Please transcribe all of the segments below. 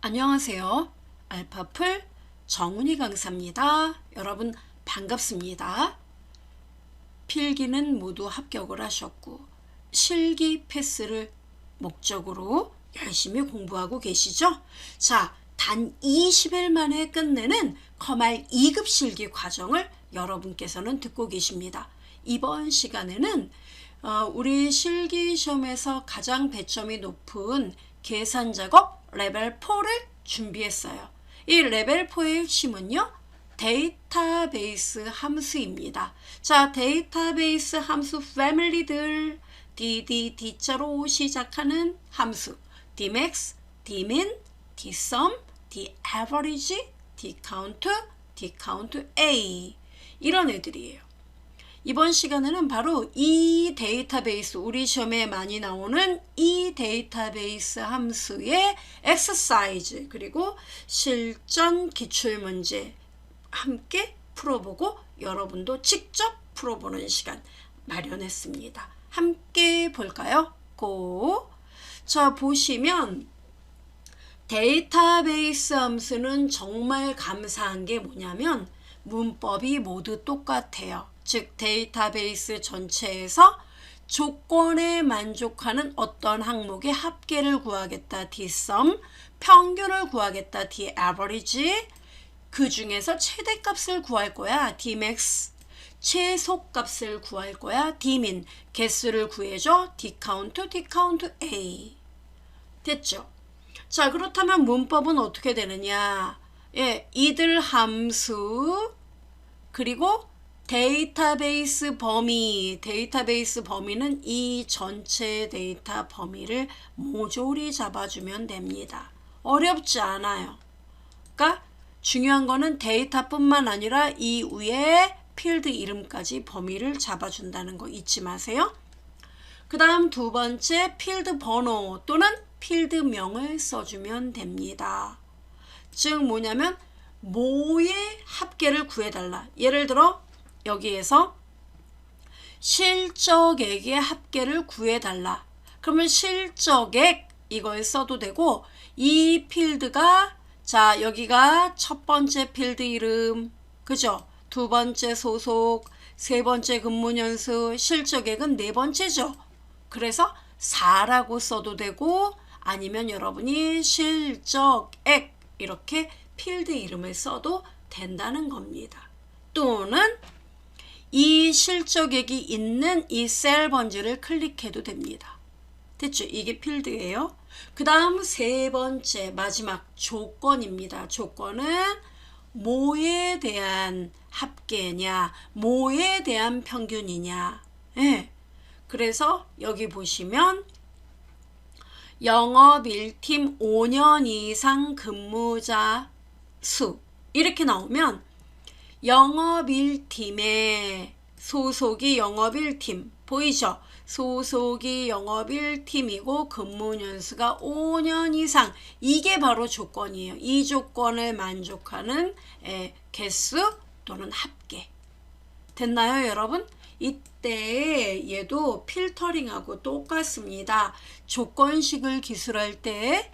안녕하세요. 알파풀 정은희 강사입니다. 여러분 반갑습니다. 필기는 모두 합격을 하셨고 실기 패스를 목적으로 열심히 공부하고 계시죠? 자, 단 20일 만에 끝내는 커말 2급 실기 과정을 여러분께서는 듣고 계십니다. 이번 시간에는 우리 실기 시험에서 가장 배점이 높은 계산 작업 레벨 4를 준비했어요. 이 레벨 4의 핵심은요, 데이터베이스 함수입니다. 자, 데이터베이스 함수 패밀리들, D자로 시작하는 함수, Dmax, Dmin, Dsum, Daverage, Dcount A 이런 애들이에요. 이번 시간에는 바로 이 데이터베이스, 우리 시험에 많이 나오는 이 데이터베이스 함수의 엑서사이즈 그리고 실전 기출문제 함께 풀어보고 여러분도 직접 풀어보는 시간 마련했습니다. 함께 볼까요? 고! 자, 보시면 데이터베이스 함수는 정말 감사한 게 뭐냐면 문법이 모두 똑같아요. 즉 데이터베이스 전체에서 조건에 만족하는 어떤 항목의 합계를 구하겠다 dsum, 평균을 구하겠다 daverage, 그 중에서 최대값을 구할 거야 dmax, 최소값을 구할 거야 dmin, 개수를 구해줘 dcount A. 됐죠? 자, 그렇다면 문법은 어떻게 되느냐? 예, 이들 함수 그리고 데이터베이스 범위는 이 전체 데이터 범위를 모조리 잡아주면 됩니다. 어렵지 않아요. 그러니까 중요한 거는 데이터뿐만 아니라 이 위에 필드 이름까지 범위를 잡아준다는 거 잊지 마세요. 그 다음 두 번째 필드 번호 또는 필드명을 써주면 됩니다. 즉 뭐냐면 모의 합계를 구해달라. 예를 들어 여기에서 실적액의 합계를 구해달라. 그러면 실적액 이걸 써도 되고 이 필드가 자 여기가 첫 번째 필드 이름 그죠? 두 번째 소속 세 번째 근무연수 실적액은 네 번째죠. 그래서 4라고 써도 되고 아니면 여러분이 실적액 이렇게 필드 이름을 써도 된다는 겁니다. 또는 이 실적액이 있는 이 셀 번지를 클릭해도 됩니다. 됐죠? 이게 필드예요. 그 다음 세 번째 마지막 조건입니다. 조건은 뭐에 대한 합계냐, 뭐에 대한 평균이냐. 예. 그래서 여기 보시면 영업 1팀 5년 이상 근무자 수 이렇게 나오면 영업 1팀에 소속이 영업 1팀 보이죠? 소속이 영업 1팀이고 근무 연수가 5년 이상 이게 바로 조건이에요. 이 조건을 만족하는 개수 또는 합계 됐나요 여러분? 이때 얘도 필터링하고 똑같습니다. 조건식을 기술할 때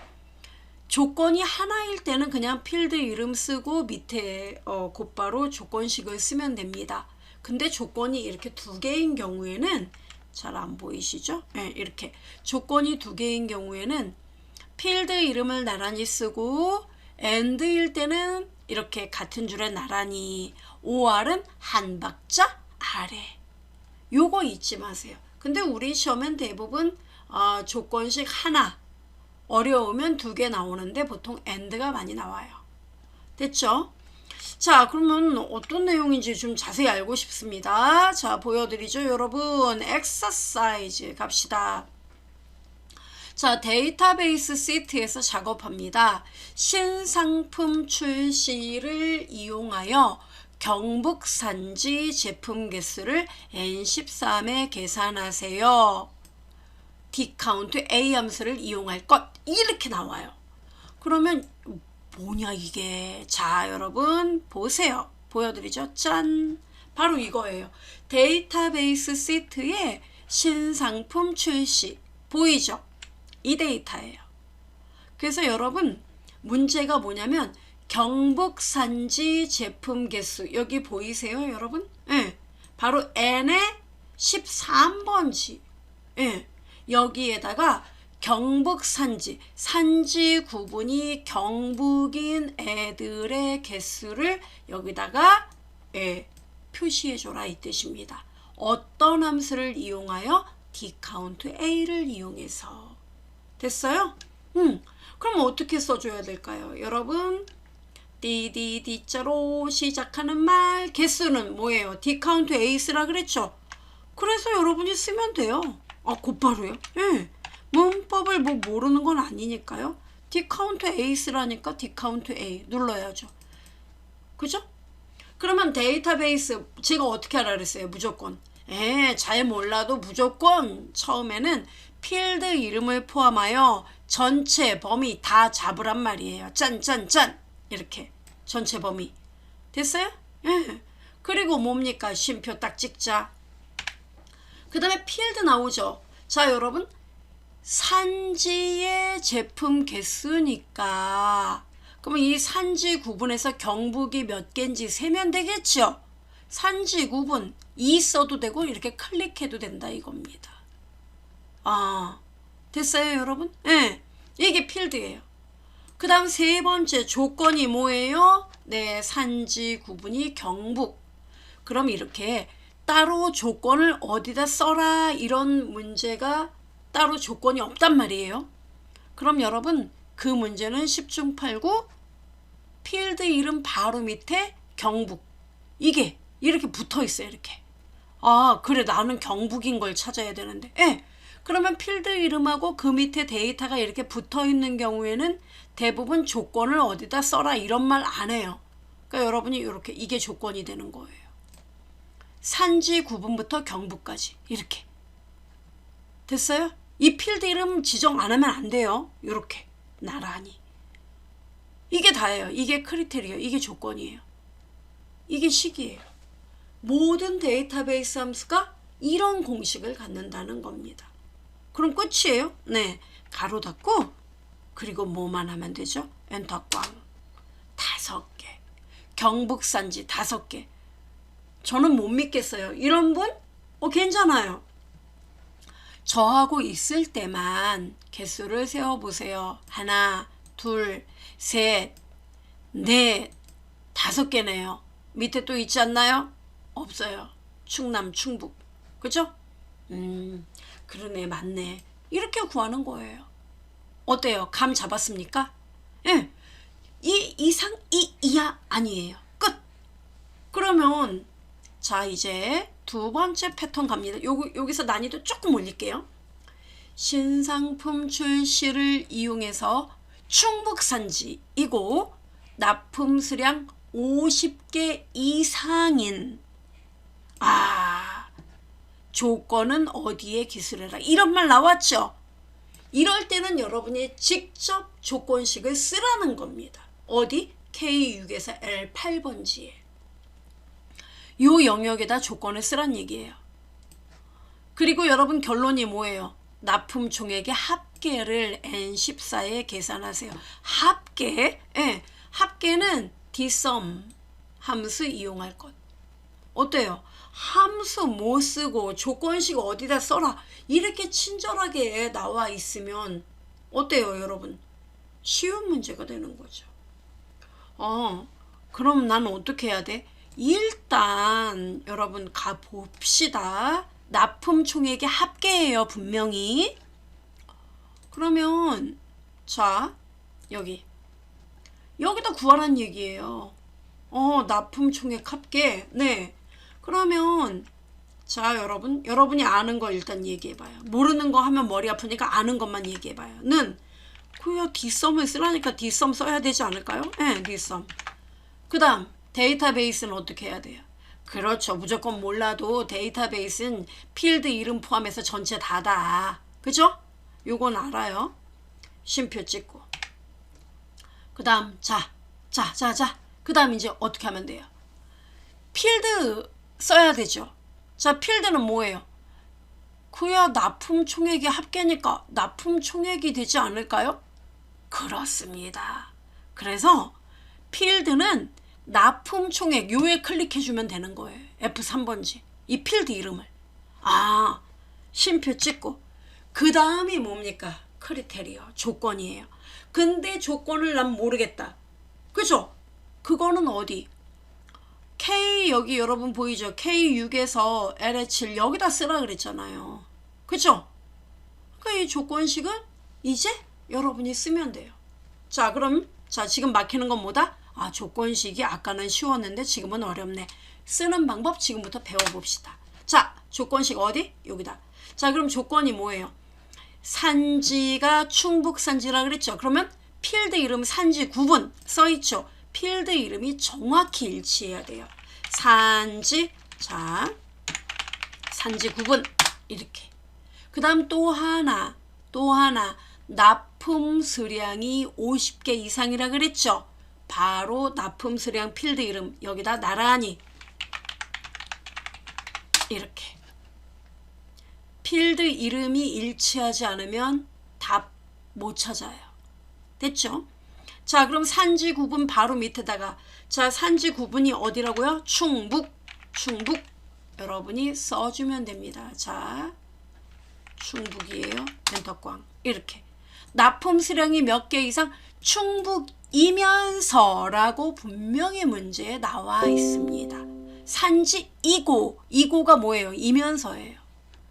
조건이 하나일 때는 그냥 필드 이름 쓰고 밑에 곧바로 조건식을 쓰면 됩니다. 근데 조건이 이렇게 두 개인 경우에는 잘 안 보이시죠? 네, 이렇게 조건이 두 개인 경우에는 필드 이름을 나란히 쓰고 AND일 때는 이렇게 같은 줄에 나란히 OR은 한 박자 아래 요거 잊지 마세요. 근데 우리 시험엔 대부분 조건식 하나 어려우면 두 개 나오는데 보통 AND가 많이 나와요. 됐죠? 자, 그러면 어떤 내용인지 좀 자세히 알고 싶습니다. 자, 보여드리죠, 여러분. 엑서사이즈 갑시다. 자, 데이터베이스 시트에서 작업합니다. 신상품 출시를 이용하여 경북산지 제품 개수를 N13에 계산하세요. Dcount A 함수를 이용할 것 이렇게 나와요. 그러면 뭐냐 이게. 자, 여러분 보세요. 보여드리죠. 짠. 바로 이거예요. 데이터베이스 시트에 신상품 출시 보이죠? 이 데이터예요. 그래서 여러분 문제가 뭐냐면 경북산지 제품 개수 여기 보이세요 여러분? 예, 바로 N의 13번지. 예, 여기에다가 경북산지, 산지 구분이 경북인 애들의 개수를 여기다가 표시해줘라 이 뜻입니다. 어떤 함수를 이용하여? dcount a를 이용해서. 됐어요? 그럼 어떻게 써줘야 될까요? 여러분, d자로 시작하는 말 개수는 뭐예요? dcount a 쓰라 그랬죠? 그래서 여러분이 쓰면 돼요. 곧바로요? 예. 문법을 뭐 모르는 건 아니니까요. dcount a 쓰라니까 dcount a 눌러야죠. 그죠? 그러면 데이터베이스 제가 어떻게 하라 그랬어요? 무조건. 잘 몰라도 무조건 처음에는 필드 이름을 포함하여 전체 범위 다 잡으란 말이에요. 짠짠짠 이렇게 전체 범위. 됐어요? 그리고 뭡니까? 쉼표 딱 찍자. 그 다음에 필드 나오죠. 자 여러분, 산지의 제품 개수니까 그러면 이 산지 구분에서 경북이 몇 개인지 세면 되겠죠. 산지 구분 2 써도 되고 이렇게 클릭해도 된다 이겁니다. 됐어요 여러분? 이게 필드예요. 그 다음 세 번째 조건이 뭐예요? 네, 산지 구분이 경북. 그럼 이렇게 따로 조건을 어디다 써라 이런 문제가 따로 조건이 없단 말이에요. 그럼 여러분 그 문제는 10중 8구 필드 이름 바로 밑에 경북 이게 이렇게 붙어 있어요. 이렇게. 그래 나는 경북인 걸 찾아야 되는데. 그러면 필드 이름하고 그 밑에 데이터가 이렇게 붙어 있는 경우에는 대부분 조건을 어디다 써라 이런 말 안 해요. 그러니까 여러분이 이렇게 이게 조건이 되는 거예요. 산지 구분부터 경북까지 이렇게. 됐어요? 이 필드 이름 지정 안 하면 안 돼요. 이렇게 나란히. 이게 다예요. 이게 크리테리어, 이게 조건이에요. 이게 식이에요. 모든 데이터베이스 함수가 이런 공식을 갖는다는 겁니다. 그럼 끝이에요? 네. 가로 닫고 그리고 뭐만 하면 되죠? 엔터 꽝. 5개. 경북산지 5개. 저는 못 믿겠어요. 이런 분? 괜찮아요. 저하고 있을 때만 개수를 세어보세요. 1, 2, 3, 4, 5개네요. 밑에 또 있지 않나요? 없어요. 충남, 충북. 그죠? 그러네, 맞네. 이렇게 구하는 거예요. 어때요? 감 잡았습니까? 예. 이 이상, 이 이하 아니에요. 끝. 그러면 자 이제 두 번째 패턴 갑니다. 여기서 난이도 조금 올릴게요. 신상품 출시를 이용해서 충북산지이고 납품 수량 50개 이상인 조건은 어디에 기술해라 이런 말 나왔죠. 이럴 때는 여러분이 직접 조건식을 쓰라는 겁니다. 어디? K6에서 L8번지에 요 영역에다 조건을 쓰란 얘기예요. 그리고 여러분 결론이 뭐예요? 납품 총액의 합계를 N14에 계산하세요. 합계? 합계는 dsum 함수 이용할 것. 어때요? 함수 못 쓰고 조건식 어디다 써라 이렇게 친절하게 나와 있으면 어때요 여러분? 쉬운 문제가 되는 거죠. 그럼 나는 어떻게 해야 돼? 일단 여러분 가봅시다. 납품 총액의 합계예요 분명히. 그러면 자 여기다 구하라는 얘기예요. 납품 총액 합계. 네. 그러면 자 여러분이 아는 거 일단 얘기해봐요. 모르는 거 하면 머리 아프니까 아는 것만 얘기해봐요. 는 그야 dsum을 쓰라니까 dsum 써야 되지 않을까요? 네, dsum. 그 다음 데이터베이스는 어떻게 해야 돼요? 그렇죠. 무조건 몰라도 데이터베이스는 필드 이름 포함해서 전체 다다. 그죠? 요건 알아요. 쉼표 찍고. 그 다음 자. 그 다음 이제 어떻게 하면 돼요? 필드 써야 되죠. 자, 필드는 뭐예요? 그야 납품 총액의 합계니까 납품 총액이 되지 않을까요? 그렇습니다. 그래서 필드는 납품 총액 요에 클릭해주면 되는 거예요. F3번지. 이 필드 이름을. 아, 쉼표 찍고. 그 다음이 뭡니까? 크리테리어. 조건이에요. 근데 조건을 난 모르겠다. 그죠? 그거는 어디? K 여기 여러분 보이죠? K6에서 LH7 여기다 쓰라 그랬잖아요. 그죠? 그러니까 이 조건식은 이제 여러분이 쓰면 돼요. 자, 그럼 지금 막히는 건 뭐다? 아, 조건식이 아까는 쉬웠는데 지금은 어렵네. 쓰는 방법 지금부터 배워봅시다. 자, 조건식 어디? 여기다. 자, 그럼 조건이 뭐예요? 산지가 충북산지라 그랬죠. 그러면 필드 이름 산지 구분 써있죠. 필드 이름이 정확히 일치해야 돼요. 산지, 자, 산지 구분 이렇게. 그 다음 또 하나 납품 수량이 50개 이상이라 그랬죠. 바로 납품 수량 필드 이름 여기다 나란히 이렇게. 필드 이름이 일치하지 않으면 답 못 찾아요. 됐죠? 자, 그럼 산지 구분 바로 밑에다가 자, 산지 구분이 어디라고요? 충북 여러분이 써주면 됩니다. 자, 충북이에요. 엔터꽝 이렇게. 납품 수량이 몇 개 이상? 충북이면서라고 분명히 문제에 나와 있습니다. 산지 이고가 뭐예요? 이면서예요.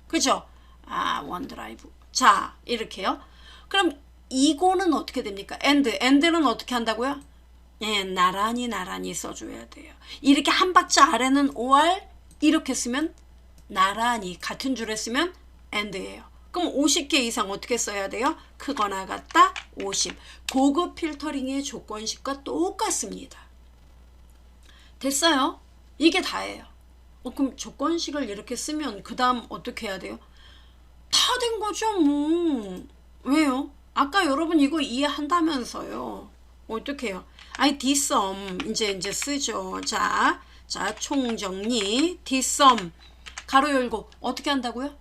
그죠? 아, 원드라이브. 자, 이렇게요. 그럼 이고는 어떻게 됩니까? end는 어떻게 한다고요? 예, 나란히 써줘야 돼요. 이렇게 한 박자 아래는 or 이렇게 쓰면 나란히 같은 줄에 쓰면 end예요. 그럼 50개 이상 어떻게 써야 돼요? 크거나 같다 50. 고급 필터링의 조건식과 똑같습니다. 됐어요? 이게 다예요. 그럼 조건식을 이렇게 쓰면 그 다음 어떻게 해야 돼요? 다 된 거죠 뭐. 왜요? 아까 여러분 이거 이해한다면서요. 어떻게 해요? 아니 dsum 이제 쓰죠. 자 총정리 dsum 가로 열고 어떻게 한다고요?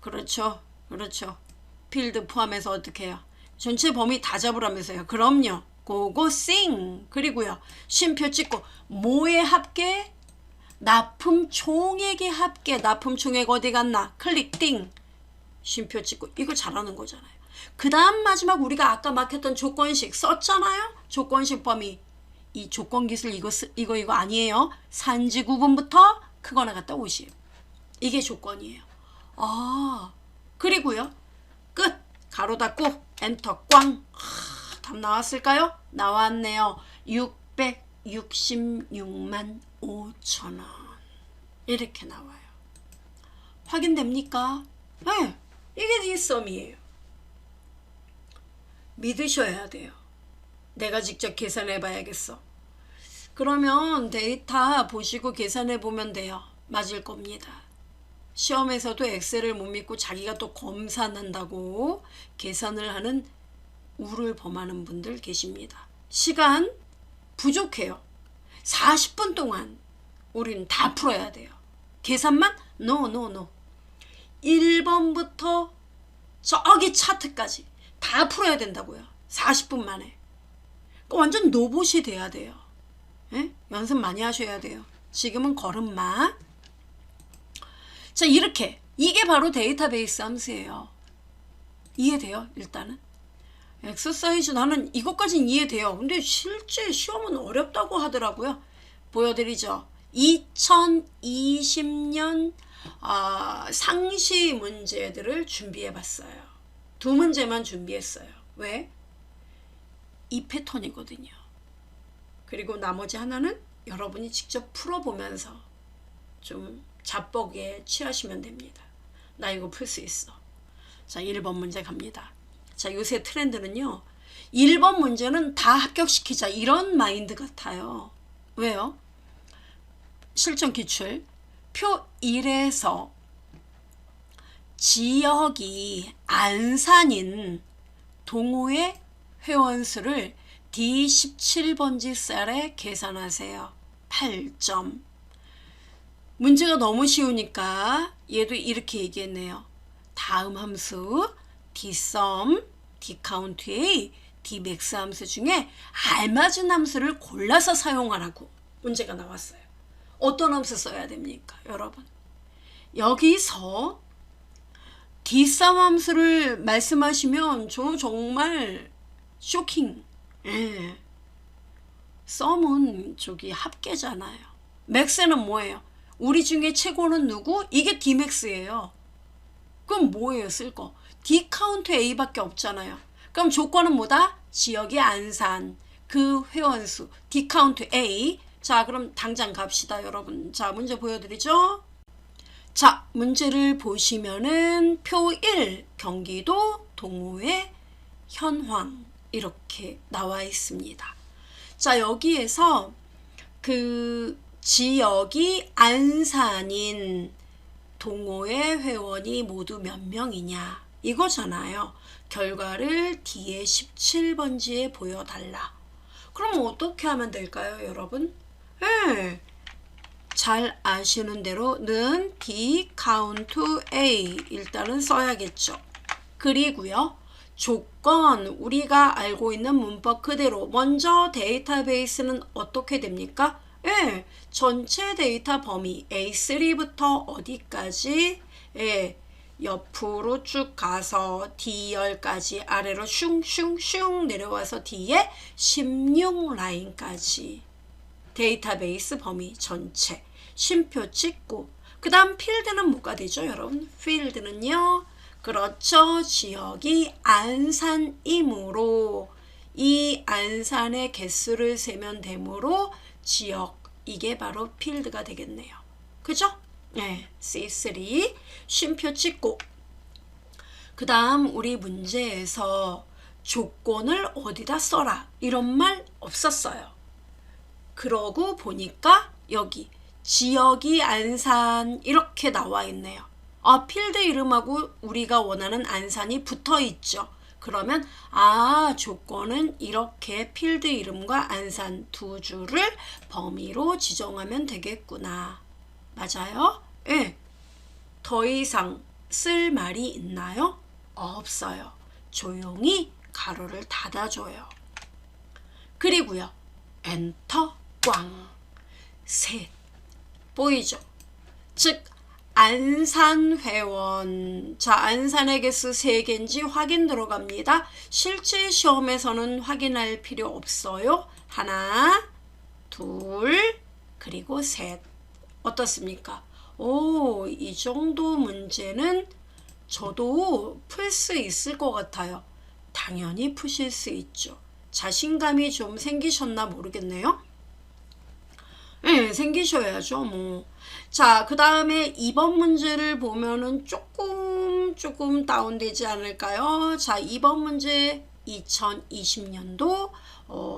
그렇죠. 필드 포함해서 어떻게 해요? 전체 범위 다 잡으라면서요. 그럼요. 고고 싱. 그리고요. 쉼표 찍고 뭐의 합계? 납품 총액의 합계. 납품 총액 어디 갔나? 클릭 띵. 쉼표 찍고 이거 잘하는 거잖아요. 그 다음 마지막 우리가 아까 막혔던 조건식 썼잖아요. 조건식 범위. 이 조건 기술 이거 아니에요. 산지 구분부터 크거나 같다 50. 이게 조건이에요. 아, 그리고요. 끝. 가로 닫고 엔터 꽝. 답 나왔을까요? 나왔네요. 666만 5천 원. 이렇게 나와요. 확인됩니까? 네. 이게 dsum이에요. 믿으셔야 돼요. 내가 직접 계산해 봐야겠어. 그러면 데이터 보시고 계산해 보면 돼요. 맞을 겁니다. 시험에서도 엑셀을 못 믿고 자기가 또 검사한다고 계산을 하는 우를 범하는 분들 계십니다. 시간 부족해요. 40분 동안 우리는 다 풀어야 돼요. 계산만? No. 1번부터 저기 차트까지 다 풀어야 된다고요. 40분 만에. 완전 로봇이 돼야 돼요. 예? 연습 많이 하셔야 돼요. 지금은 걸음마. 자, 이렇게. 이게 바로 데이터베이스 함수예요. 이해돼요? 일단은. 엑서사이즈 나는 이것까지는 이해돼요. 근데 실제 시험은 어렵다고 하더라고요. 보여드리죠. 2020년 상시 문제들을 준비해봤어요. 2문제만 준비했어요. 왜? 이 패턴이거든요. 그리고 나머지 하나는 여러분이 직접 풀어보면서 좀 자뻑에 취하시면 됩니다. 나 이거 풀 수 있어. 자, 1번 문제 갑니다. 자, 요새 트렌드는요. 1번 문제는 다 합격시키자 이런 마인드 같아요. 왜요? 실전 기출 표 1에서 지역이 안산인 동호회 회원수를 D17번지 셀에 계산하세요. 8점. 문제가 너무 쉬우니까 얘도 이렇게 얘기했네요. 다음 함수 dsum, dcount의 dmax 함수 중에 알맞은 함수를 골라서 사용하라고 문제가 나왔어요. 어떤 함수 써야 됩니까, 여러분? 여기서 dsum 함수를 말씀하시면 저 정말 쇼킹. 예. 썸은 저기 합계잖아요. max는 뭐예요? 우리 중에 최고는 누구? 이게 dmax예요. 그럼 뭐예요, 쓸 거? dcount a밖에 없잖아요. 그럼 조건은 뭐다? 지역의 안산, 그 회원수, dcount a. 자, 그럼 당장 갑시다, 여러분. 자, 문제 보여드리죠. 자, 문제를 보시면은 표 1, 경기도 동호회 현황 이렇게 나와 있습니다. 자, 여기에서 그 지역이 안산인 동호회 회원이 모두 몇 명이냐 이거잖아요. 결과를 뒤에 17번지에 보여달라. 그럼 어떻게 하면 될까요, 여러분? 네. 잘 아시는 대로는 D count A 일단은 써야겠죠. 그리고요. 조건 우리가 알고 있는 문법 그대로 먼저 데이터베이스는 어떻게 됩니까? 예, 전체 데이터 범위 A3부터 어디까지? 예, 옆으로 쭉 가서 D10까지 아래로 슝슝슝 내려와서 뒤에 16라인까지 데이터베이스 범위 전체 쉼표 찍고 그 다음 필드는 뭐가 되죠, 여러분? 필드는요. 그렇죠. 지역이 안산이므로 이 안산의 개수를 세면 되므로 지역 이게 바로 필드가 되겠네요. 그죠? 네, C3 쉼표 찍고 그 다음 우리 문제에서 조건을 어디다 써라 이런 말 없었어요. 그러고 보니까 여기 지역이 안산 이렇게 나와 있네요. 필드 이름하고 우리가 원하는 안산이 붙어 있죠. 그러면 조건은 이렇게 필드 이름과 안산 두 줄을 범위로 지정하면 되겠구나. 맞아요? 예. 더 이상 쓸 말이 있나요? 없어요. 조용히 가로를 닫아줘요. 그리고요. 엔터 꽝. 셋. 보이죠? 즉 안산 회원. 자, 안산의 개수 3개인지 확인 들어갑니다. 실제 시험에서는 확인할 필요 없어요. 하나, 둘, 그리고 셋. 어떻습니까? 이 정도 문제는 저도 풀 수 있을 것 같아요. 당연히 푸실 수 있죠. 자신감이 좀 생기셨나 모르겠네요. 네, 생기셔야죠, 뭐. 자, 그 다음에 2번 문제를 보면은 조금 다운되지 않을까요? 자, 2번 문제 2020년도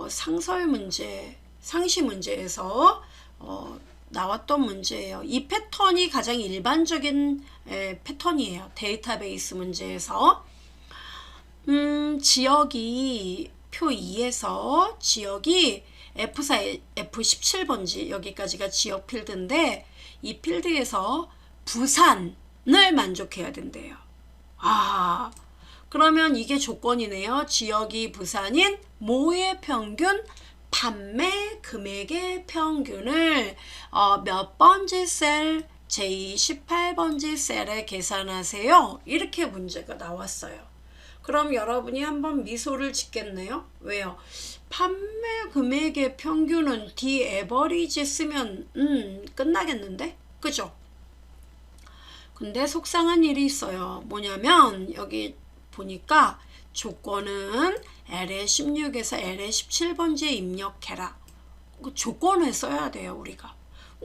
상설 문제, 상시 문제에서 나왔던 문제예요. 이 패턴이 가장 일반적인 패턴이에요. 데이터베이스 문제에서. 지역이 표 2에서 지역이 F4, F17번지 여기까지가 지역 필드인데 이 필드에서 부산을 만족해야 된대요. 그러면 이게 조건이네요. 지역이 부산인 모의 평균 판매 금액의 평균을 몇 번지 셀 제18번지 셀에 계산하세요. 이렇게 문제가 나왔어요. 그럼 여러분이 한번 미소를 짓겠네요. 왜요? 판매 금액의 평균은 D 에버리지 쓰면 끝나겠는데? 그죠? 근데 속상한 일이 있어요. 뭐냐면 여기 보니까 조건은 L의 16에서 L의 17번지에 입력해라. 조건을 써야 돼요, 우리가.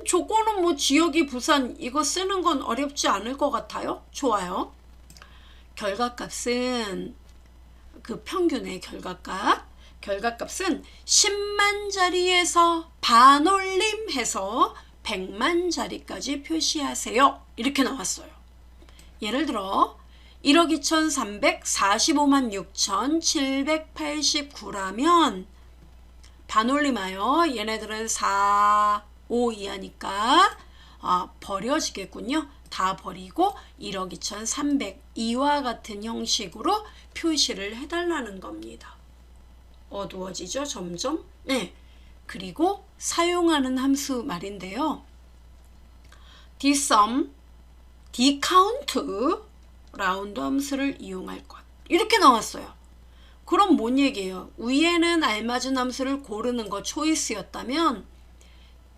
조건은 뭐 지역이 부산 이거 쓰는 건 어렵지 않을 것 같아요. 좋아요. 결과값은 그 평균의 결과값은 10만짜리에서 반올림해서 100만짜리까지 표시하세요. 이렇게 나왔어요. 예를 들어 1억 2,345만 6,789라면 반올림하여 얘네들은 4, 5 이하니까 버려지겠군요. 다 버리고 1억 2,300 이와 같은 형식으로 표시를 해달라는 겁니다. 어두워지죠. 점점. 네. 그리고 사용하는 함수 말인데요. dsum, dcount, 라운드 함수를 이용할 것. 이렇게 나왔어요. 그럼 뭔 얘기예요? 위에는 알맞은 함수를 고르는 거 초이스였다면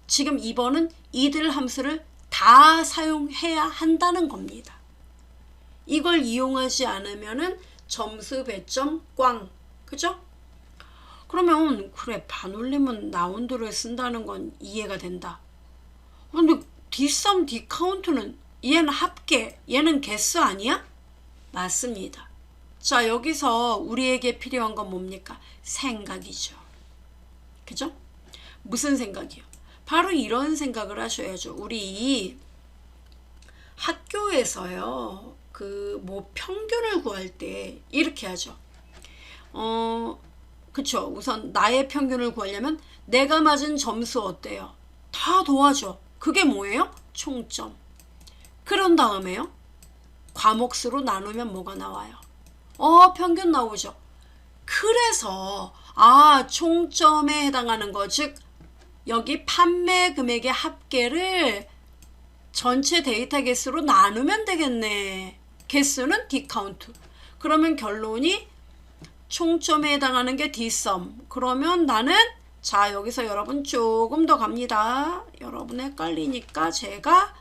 지금 2번은 이들 함수를 다 사용해야 한다는 겁니다. 이걸 이용하지 않으면은 점수 배점 꽝. 그죠? 그러면 그래 반올림은 라운드를 쓴다는 건 이해가 된다. 근데 dsum, dcount는 얘는 합계, 얘는 개수 아니야? 맞습니다. 자, 여기서 우리에게 필요한 건 뭡니까? 생각이죠. 그죠? 무슨 생각이요? 바로 이런 생각을 하셔야죠. 우리 학교에서요, 평균을 구할 때 이렇게 하죠. 그쵸. 우선 나의 평균을 구하려면 내가 맞은 점수 어때요? 다 도와줘. 그게 뭐예요? 총점. 그런 다음에요. 과목수로 나누면 뭐가 나와요? 평균 나오죠. 그래서 총점에 해당하는 거, 즉 여기 판매 금액의 합계를 전체 데이터 개수로 나누면 되겠네. 개수는 dcount. 그러면 결론이 총점에 해당하는 게 dsum. 그러면 나는 자 여기서 여러분 조금 더 갑니다. 여러분 헷갈리니까 제가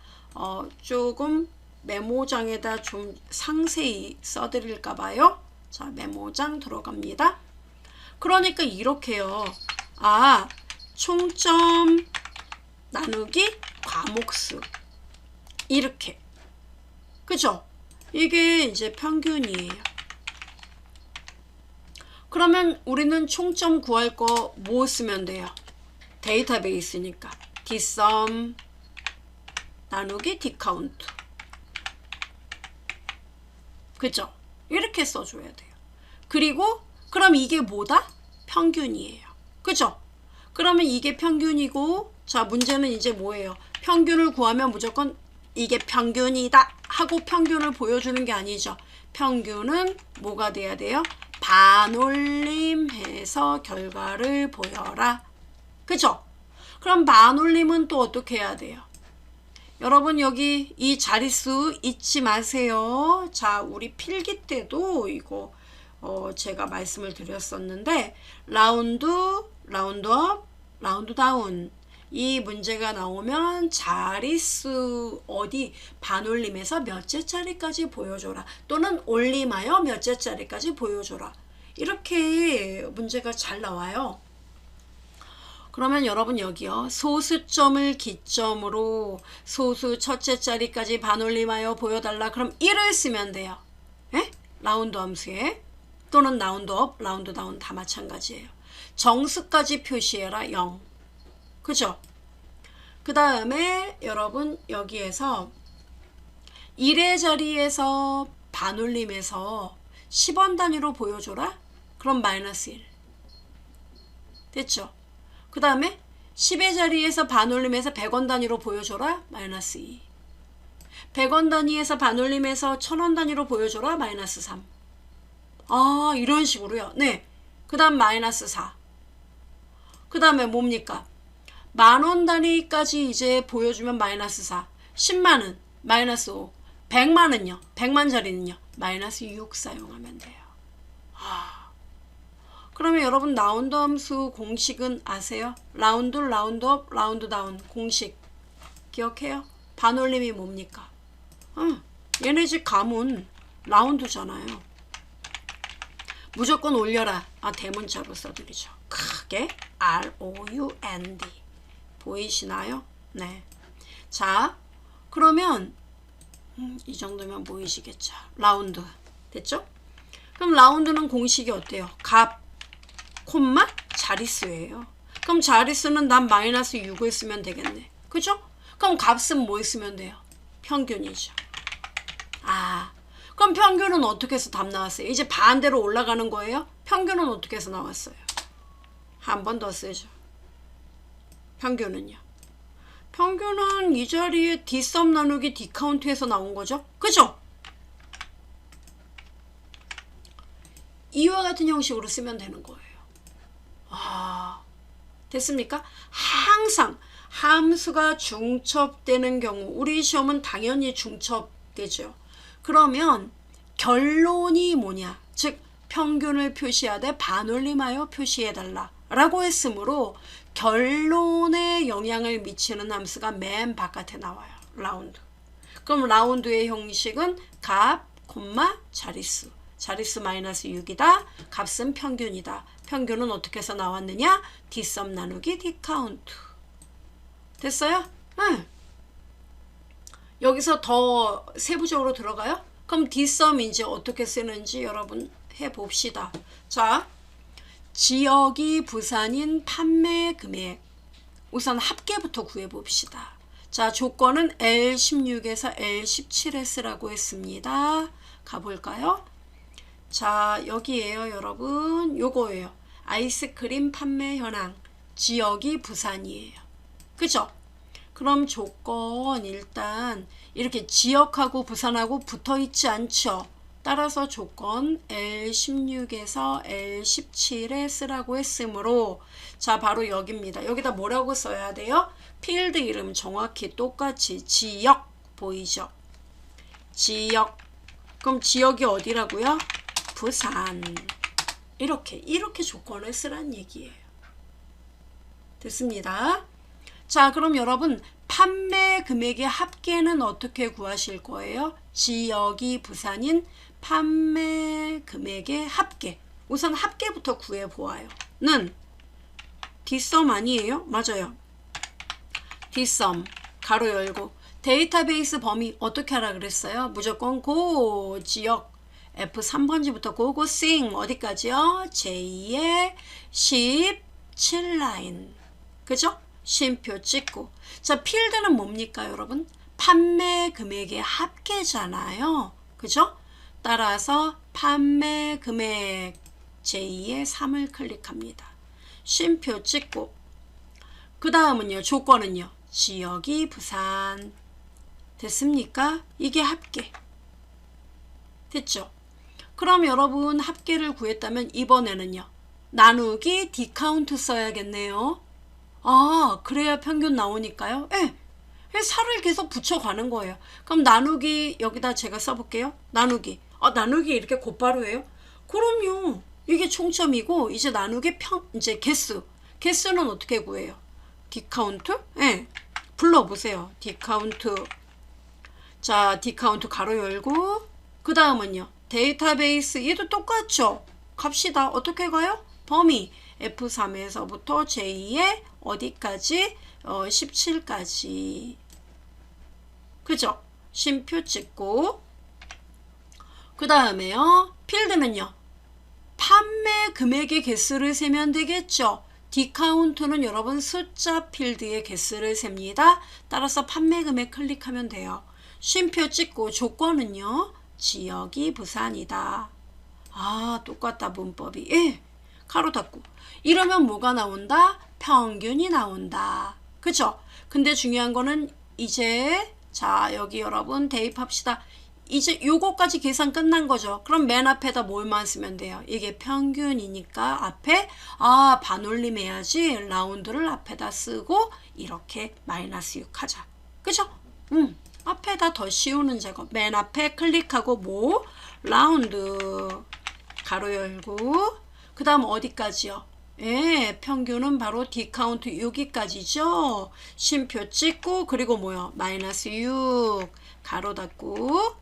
조금 메모장에다 좀 상세히 써드릴까 봐요. 자, 메모장 들어갑니다. 그러니까 이렇게요. 총점 나누기 과목수. 이렇게. 그죠? 이게 이제 평균이에요. 그러면 우리는 총점 구할 거 뭐 쓰면 돼요? 데이터베이스니까. dsum 나누기 dcount. 그죠? 이렇게 써줘야 돼요. 그리고 그럼 이게 뭐다? 평균이에요. 그죠? 그러면 이게 평균이고 자 문제는 이제 뭐예요? 평균을 구하면 무조건 이게 평균이다 하고 평균을 보여주는 게 아니죠. 평균은 뭐가 돼야 돼요? 반올림해서 결과를 보여라. 그죠? 그럼 반올림은 또 어떻게 해야 돼요? 여러분 여기 이 자릿수 잊지 마세요. 자 우리 필기 때도 이거 제가 말씀을 드렸었는데 라운드, 라운드업, 라운드다운 이 문제가 나오면 자릿수 어디 반올림에서 몇째 자리까지 보여줘라 또는 올림하여 몇째 자리까지 보여줘라 이렇게 문제가 잘 나와요. 그러면 여러분 여기요. 소수점을 기점으로 소수 첫째 자리까지 반올림하여 보여달라. 그럼 1을 쓰면 돼요. 에? 라운드 함수에 또는 라운드업, 라운드다운 다 마찬가지예요. 정수까지 표시해라. 0. 그죠? 그 다음에 여러분 여기에서 1의 자리에서 반올림해서 10원 단위로 보여줘라. 그럼 마이너스 1. 됐죠? 그 다음에 10의 자리에서 반올림해서 100원 단위로 보여줘라. 마이너스 2. 100원 단위에서 반올림해서 1000원 단위로 보여줘라. 마이너스 3. 이런 식으로요. 네. 그 다음 마이너스 4. 그 다음에 뭡니까? 만원 단위까지 이제 보여주면 마이너스 4. 10만원 마이너스 5. 100만원요. 100만짜리는요. 마이너스 6 사용하면 돼요. 그러면 여러분 라운드 함수 공식은 아세요? 라운드, 라운드업, 라운드다운 공식 기억해요? 반올림이 뭡니까? 얘네 집 가문 라운드잖아요. 무조건 올려라. 대문자로 써드리죠. 크게 R-O-U-N-D 보이시나요? 네. 자 그러면 이 정도면 보이시겠죠? 라운드 됐죠? 그럼 라운드는 공식이 어때요? 값 콤마 자릿수예요. 그럼 자릿수는 난 마이너스 6을 쓰면 되겠네. 그죠? 그럼 값은 뭐 쓰면 돼요? 평균이죠. 그럼 평균은 어떻게 해서 답 나왔어요? 이제 반대로 올라가는 거예요? 평균은 어떻게 해서 나왔어요? 한 번 더 쓰죠. 평균은요? 평균은 이 자리에 dsum 나누기 dcount에서 나온 거죠? 그죠? 이와 같은 형식으로 쓰면 되는 거예요. 됐습니까? 항상 함수가 중첩되는 경우, 우리 시험은 당연히 중첩되죠. 그러면 결론이 뭐냐? 즉 평균을 표시하되 반올림하여 표시해달라 라고 했으므로 결론에 영향을 미치는 함수가 맨 바깥에 나와요. 라운드. 그럼 라운드의 형식은 값, 콤마, 자릿수. 자릿수 마이너스 6이다. 값은 평균이다. 평균은 어떻게 해서 나왔느냐? D썸 나누기 D카운트. 됐어요? 네. 여기서 더 세부적으로 들어가요? 그럼 D썸 이제 어떻게 쓰는지 여러분 해봅시다. 자, 지역이 부산인 판매 금액. 우선 합계부터 구해봅시다. 자, 조건은 L16에서 L17S라고 했습니다. 가볼까요? 자, 여기에요, 여러분. 요거예요. 아이스크림 판매 현황. 지역이 부산이에요. 그죠? 그럼 조건 일단 이렇게 지역하고 부산하고 붙어 있지 않죠? 따라서 조건 L16에서 L17에 쓰라고 했으므로 자, 바로 여기입니다. 여기다 뭐라고 써야 돼요? 필드 이름 정확히 똑같이 지역 보이죠? 지역. 그럼 지역이 어디라고요? 부산. 이렇게 조건을 쓰란 얘기예요. 됐습니다. 자, 그럼 여러분 판매 금액의 합계는 어떻게 구하실 거예요? 지역이 부산인 판매 금액의 합계. 우선 합계부터 구해보아요. 는 D썸 아니에요? 맞아요. D썸 가로 열고 데이터베이스 범위 어떻게 하라 그랬어요? 무조건 고 지역 F3번지부터 고고싱 어디까지요? 제2의 17라인. 그죠? 쉼표 찍고. 자, 필드는 뭡니까 여러분? 판매 금액의 합계잖아요. 그죠? 따라서 판매 금액 제2의 3을 클릭합니다. 쉼표 찍고. 그 다음은요. 조건은요. 지역이 부산. 됐습니까? 이게 합계. 됐죠? 그럼 여러분 합계를 구했다면 이번에는요. 나누기 D카운트 써야겠네요. 아, 그래야 평균 나오니까요. 예. 살을 계속 붙여가는 거예요. 그럼 나누기 여기다 제가 써볼게요. 나누기. 나누기 이렇게 곧바로 해요? 그럼요. 이게 총점이고 이제 나누기 이제 개수. 개수는 어떻게 구해요? D카운트? 예. 불러보세요. D카운트. 자, D카운트 가로 열고 그 다음은요. 데이터베이스 얘도 똑같죠? 갑시다. 어떻게 가요? 범위 F3에서부터 제2의 어디까지? 17까지. 그죠? 쉼표 찍고 그 다음에요. 필드는요. 판매 금액의 개수를 세면 되겠죠? D카운트는 여러분 숫자 필드의 개수를 셉니다. 따라서 판매 금액 클릭하면 돼요. 쉼표 찍고 조건은요. 지역이 부산이다. 아, 똑같다 문법이. 예. 가로 닫고. 이러면 뭐가 나온다? 평균이 나온다. 그죠? 근데 중요한 거는 이제 자, 여기 여러분 대입합시다. 이제 요거까지 계산 끝난 거죠. 그럼 맨 앞에다 뭘만 쓰면 돼요? 이게 평균이니까 앞에 반올림 해야지. 라운드를 앞에다 쓰고 이렇게 마이너스 6 하자. 그죠? 앞에다 더 씌우는 작업. 맨 앞에 클릭하고 뭐? 라운드 가로 열고 그 다음 어디까지요? 예, 평균은 바로 D카운트 여기까지죠. 쉼표 찍고 그리고 뭐요? 마이너스 6 가로 닫고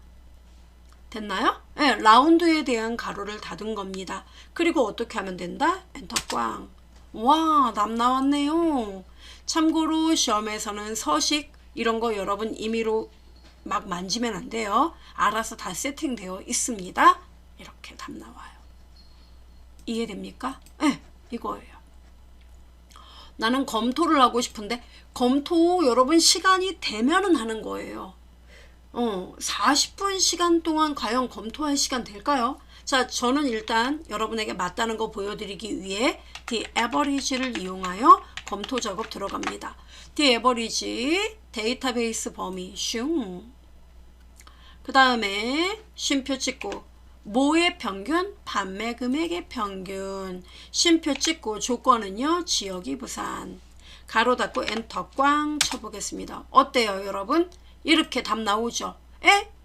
됐나요? 예, 라운드에 대한 가로를 닫은 겁니다. 그리고 어떻게 하면 된다? 엔터 꽝. 와, 답 나왔네요. 참고로 시험에서는 서식 이런 거 여러분 임의로 막 만지면 안 돼요. 알아서 다 세팅되어 있습니다. 이렇게 답 나와요. 이해됩니까? 네, 이거예요. 나는 검토를 하고 싶은데 검토 여러분 시간이 되면은 하는 거예요. 40분 시간 동안 과연 검토할 시간 될까요? 자, 저는 일단 여러분에게 맞다는 거 보여드리기 위해 The-average를 이용하여 검토 작업 들어갑니다. The-average 데이터베이스 범위 슝. 그 다음에 쉼표 찍고 뭐의 평균? 판매 금액의 평균. 쉼표 찍고 조건은요. 지역이 부산. 가로 닫고 엔터 꽝 쳐보겠습니다. 어때요 여러분? 이렇게 답 나오죠?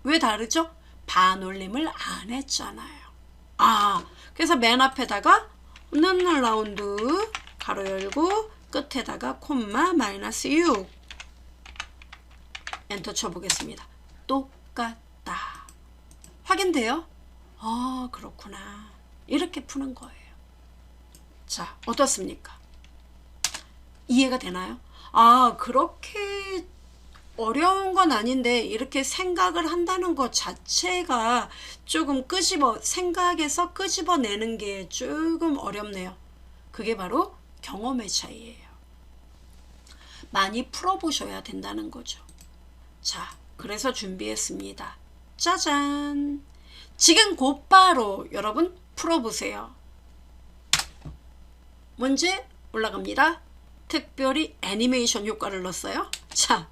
왜 다르죠? 반올림을 안 했잖아요. 그래서 맨 앞에다가 넣는 라운드 가로 열고 끝에다가 콤마 마이너스 6 엔터 쳐보겠습니다. 똑같다. 확인돼요? 그렇구나. 이렇게 푸는 거예요. 자, 어떻습니까? 이해가 되나요? 그렇게 어려운 건 아닌데 이렇게 생각을 한다는 것 자체가 조금 생각에서 끄집어내는 게 조금 어렵네요. 그게 바로 경험의 차이예요. 많이 풀어보셔야 된다는 거죠. 자, 그래서 준비했습니다. 짜잔! 지금 곧바로 여러분 풀어보세요. 문제 올라갑니다. 특별히 애니메이션 효과를 넣었어요. 자,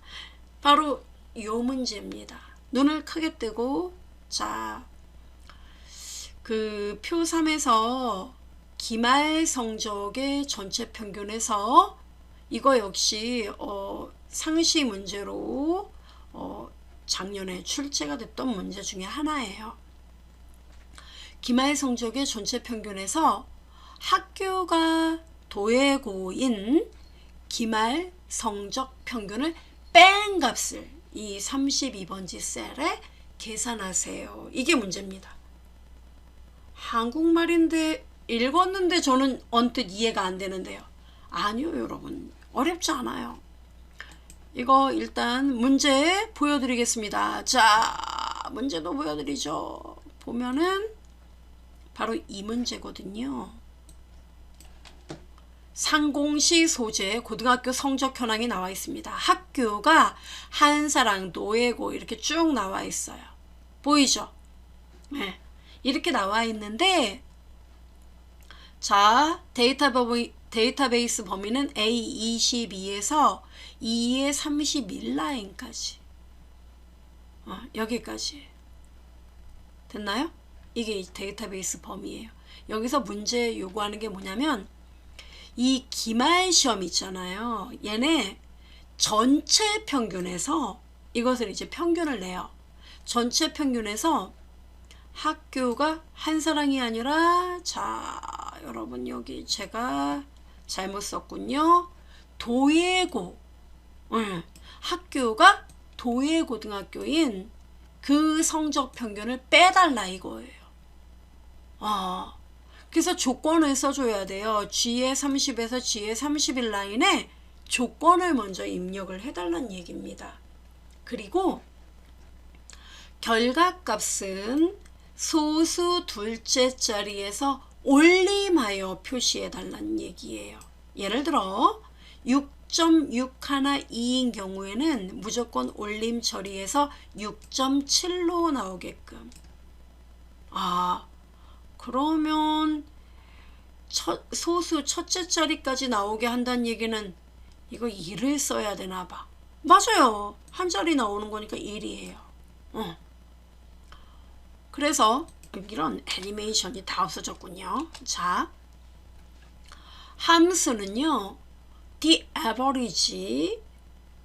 바로 이 문제입니다. 눈을 크게 뜨고, 자, 그 표 3에서 기말 성적의 전체 평균에서 이거 역시 상시 문제로 작년에 출제가 됐던 문제 중에 하나예요. 기말 성적의 전체 평균에서 학교가 도예고인 기말 성적 평균을 뺀 값을 이 32번지 셀에 계산하세요. 이게 문제입니다. 한국말인데 읽었는데 저는 언뜻 이해가 안 되는데요. 아니요 여러분, 어렵지 않아요. 이거 일단 문제 보여드리겠습니다. 자, 문제도 보여드리죠. 보면은 바로 이 문제거든요. 상공시 소재 고등학교 성적 현황이 나와 있습니다. 학교가 한사랑, 노예고 이렇게 쭉 나와 있어요. 보이죠? 네. 이렇게 나와 있는데, 자, 데이터베이스 범위는 A22에서 2의 31라인까지. 여기까지. 됐나요? 이게 데이터베이스 범위예요. 여기서 문제 요구하는 게 뭐냐면, 이 기말 시험 있잖아요. 얘네 전체 평균에서 이것을 이제 평균을 내요. 전체 평균에서 학교가 한사랑이 아니라, 자, 여러분 여기 제가 잘못 썼군요. 도예고. 학교가 도예고등학교인 그 성적 평균을 빼달라 이거예요. 그래서 조건을 써줘야 돼요. G의 30에서 G의 31 라인에 조건을 먼저 입력을 해달라는 얘기입니다. 그리고 결과값은 소수 둘째 자리에서 올림하여 표시해달라는 얘기예요. 예를 들어 6.612인 경우에는 무조건 올림 처리해서 6.7로 나오게끔. 그러면 소수 첫째 자리까지 나오게 한다는 얘기는 이거 1을 써야 되나 봐. 맞아요. 한 자리 나오는 거니까 1이에요. 그래서 이런 애니메이션이 다 없어졌군요. 자, 함수는요. the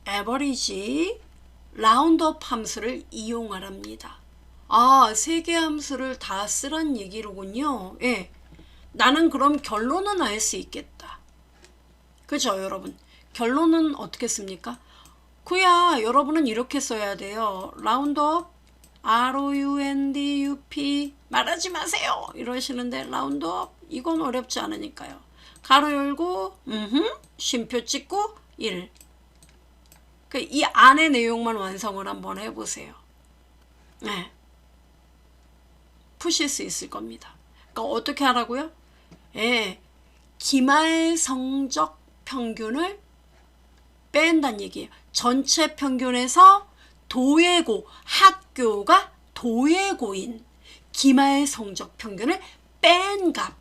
average roundup 함수를 이용하랍니다. 세 개 함수를 다 쓰란 얘기로군요. 예. 나는 그럼 결론은 알 수 있겠다. 그죠, 여러분? 결론은 어떻게 씁니까? 그야 여러분은 이렇게 써야 돼요. roundup, roundup 말하지 마세요. 이러시는데 roundup 이건 어렵지 않으니까요. 가로 열고 쉼표 찍고 1. 이 안의 내용만 완성을 한번 해보세요. 네. 푸실 수 있을 겁니다. 그러니까 어떻게 하라고요? 기말 성적 평균을 뺀다는 얘기예요. 전체 평균에서 도예고, 학교가 도예고인 기말 성적 평균을 뺀 값.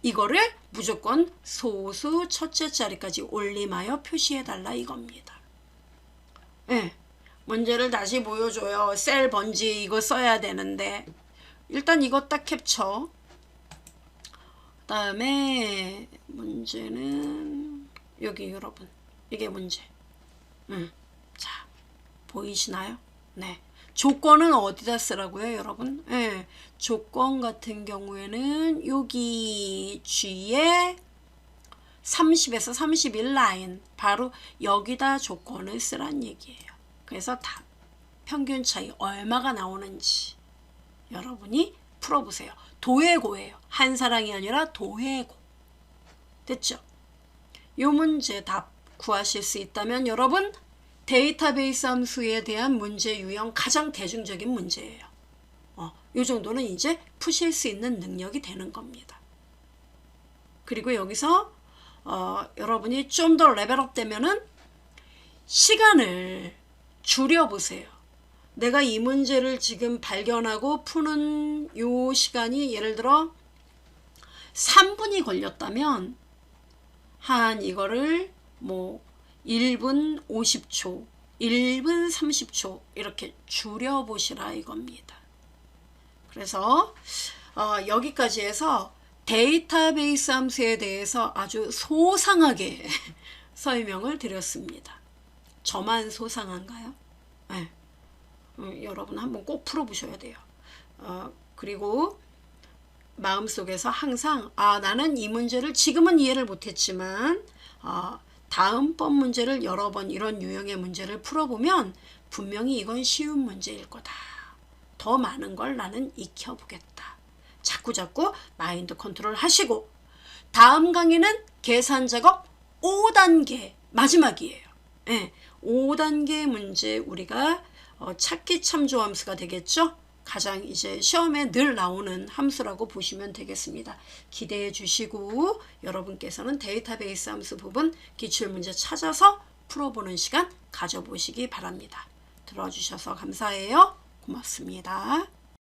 이거를 무조건 소수 첫째 자리까지 올림하여 표시해달라 이겁니다. 문제를 다시 보여줘요. 셀 번지 이거 써야 되는데 일단 이거 딱 캡처. 그 다음에 문제는 여기 여러분 이게 문제. 자 보이시나요? 네. 조건은 어디다 쓰라고요 여러분? 네. 조건 같은 경우에는 여기 G에 30에서 31 라인 바로 여기다 조건을 쓰란 얘기예요. 그래서 답 평균 차이 얼마가 나오는지 여러분이 풀어보세요. 도해고예요. 한사랑이 아니라 도해고. 됐죠? 이 문제 답 구하실 수 있다면 여러분 데이터베이스 함수에 대한 문제 유형 가장 대중적인 문제예요. 이 정도는 이제 푸실 수 있는 능력이 되는 겁니다. 그리고 여기서 여러분이 좀 더 레벨업 되면은 시간을 줄여보세요. 내가 이 문제를 지금 발견하고 푸는 요 시간이 예를 들어 3분이 걸렸다면 한 이거를 뭐 1분 50초, 1분 30초 이렇게 줄여보시라 이겁니다. 그래서 여기까지 해서 데이터베이스 함수에 대해서 아주 소상하게 설명을 드렸습니다. 저만 소상한가요? 네. 여러분 한번 꼭 풀어보셔야 돼요. 그리고 마음속에서 항상 나는 이 문제를 지금은 이해를 못했지만 다음번 문제를 여러 번 이런 유형의 문제를 풀어보면 분명히 이건 쉬운 문제일 거다. 더 많은 걸 나는 익혀보겠다. 자꾸자꾸 마인드 컨트롤 하시고 다음 강의는 계산 작업 5단계 마지막이에요. 네, 5단계 문제 우리가 찾기 참조 함수가 되겠죠. 가장 이제 시험에 늘 나오는 함수라고 보시면 되겠습니다. 기대해 주시고 여러분께서는 데이터베이스 함수 부분 기출문제 찾아서 풀어보는 시간 가져보시기 바랍니다. 들어주셔서 감사해요. 고맙습니다.